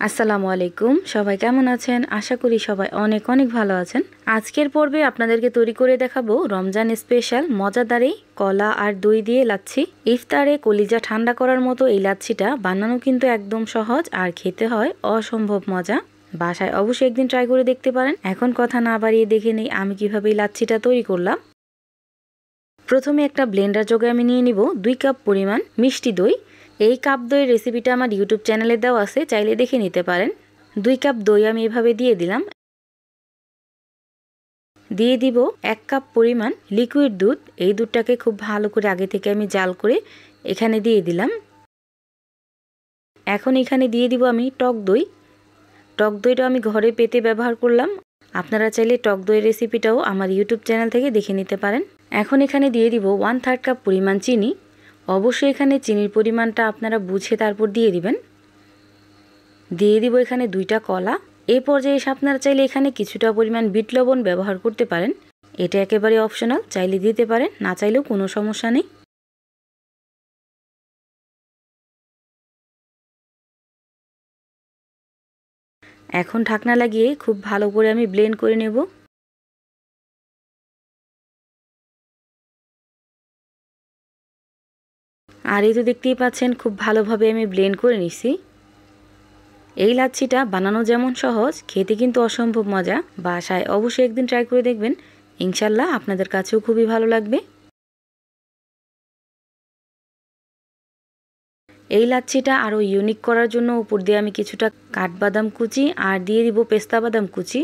আসসালামু আলাইকুম। সবাই কেমন আছেন? আশা করি সবাই অনেক অনেক ভালো আছেন। আজকের পর্বে আপনাদেরকে তৈরি করে দেখাবো রমজান স্পেশাল মজাদার এই কলা আর দই দিয়ে লাচ্ছি। ইফতারে কলিজা ঠান্ডা করার মতো এই লাচ্ছিটা বানানো কিন্তু একদম সহজ আর খেতে হয় অসম্ভব মজা। বাসায় অবশ্যই একদিন ট্রাই করে দেখতে পারেন। এখন কথা না বাড়িয়ে দেখে নেই আমি কিভাবে এই লাচ্ছিটা তৈরি করলাম। প্রথমে একটা ব্লেন্ডার জগে আমি নিয়ে নিব 2 কাপ পরিমাণ মিষ্টি দই। এই কাপ দইয়ের রেসিপিটা আমার ইউটিউব চ্যানেলে দেওয়া আছে, চাইলে দেখে নিতে পারেন। 2 কাপ দই আমি এভাবে দিয়ে দিলাম। দিয়ে দিব 1 কাপ পরিমাণ লিকুইড দুধ। এই দুধটাকে খুব ভালো করে আগে থেকে আমি জাল করে এখানে দিয়ে দিলাম। এখন এখানে দিয়ে দিব আমি টক দই। টক দইটা আমি ঘরে পেতে ব্যবহার করলাম। আপনারা চাইলে টক দইয়ের রেসিপিটাও আমার ইউটিউব চ্যানেল থেকে দেখে নিতে পারেন। এখন এখানে দিয়ে দিব 1/3 কাপ পরিমাণ চিনি। অবশ্যই এখানে চিনির পরিমাণটা আপনারা বুঝে তারপর দিয়ে দিবেন। দিয়ে দিব এখানে 2টা কলা। এই পর্যায়ে এসে আপনারা চাইলে এখানে কিছুটা পরিমাণ বিট লবণ ব্যবহার করতে পারেন। এটা একেবারে অপশনাল, চাইলে দিতে পারেন, না চাইলেও কোনো সমস্যা নেই। এখন ঢাকনা লাগিয়ে খুব ভালো করে আমি ব্লেন্ড করে নেব। আর এই তো দেখতেই পাচ্ছেন খুব ভালোভাবে আমি ব্লেন্ড করে নিছি। এই লাচ্ছিটা বানানো যেমন সহজ, খেতে কিন্তু অসম্ভব মজা। বাসায় অবশ্যই একদিন ট্রাই করে দেখবেন, ইনশাল্লাহ আপনাদের কাছেও খুবই ভালো লাগবে। এই লাচ্ছিটা আরও ইউনিক করার জন্য উপর দিয়ে আমি কিছুটা কাঠবাদাম কুচি আর দিয়ে দিব পেস্তা বাদাম কুচি।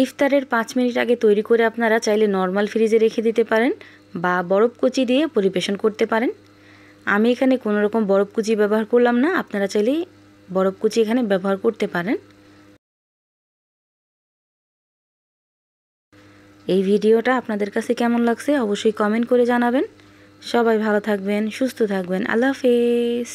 ইফতারের 5 মিনিট আগে তৈরি করে আপনারা চাইলে নর্মাল ফ্রিজে রেখে দিতে পারেন বা বরফ কুচি দিয়ে পরিবেশন করতে পারেন। আমি এখানে কোনো রকম বরফ কুচি ব্যবহার করলাম না, আপনারা চাইলে বরফ কুচি এখানে ব্যবহার করতে পারেন। এই ভিডিওটা আপনাদের কাছে কেমন লাগছে অবশ্যই কমেন্ট করে জানাবেন। সবাই ভালো থাকবেন, সুস্থ থাকবেন। আল্লাহ হাফেজ।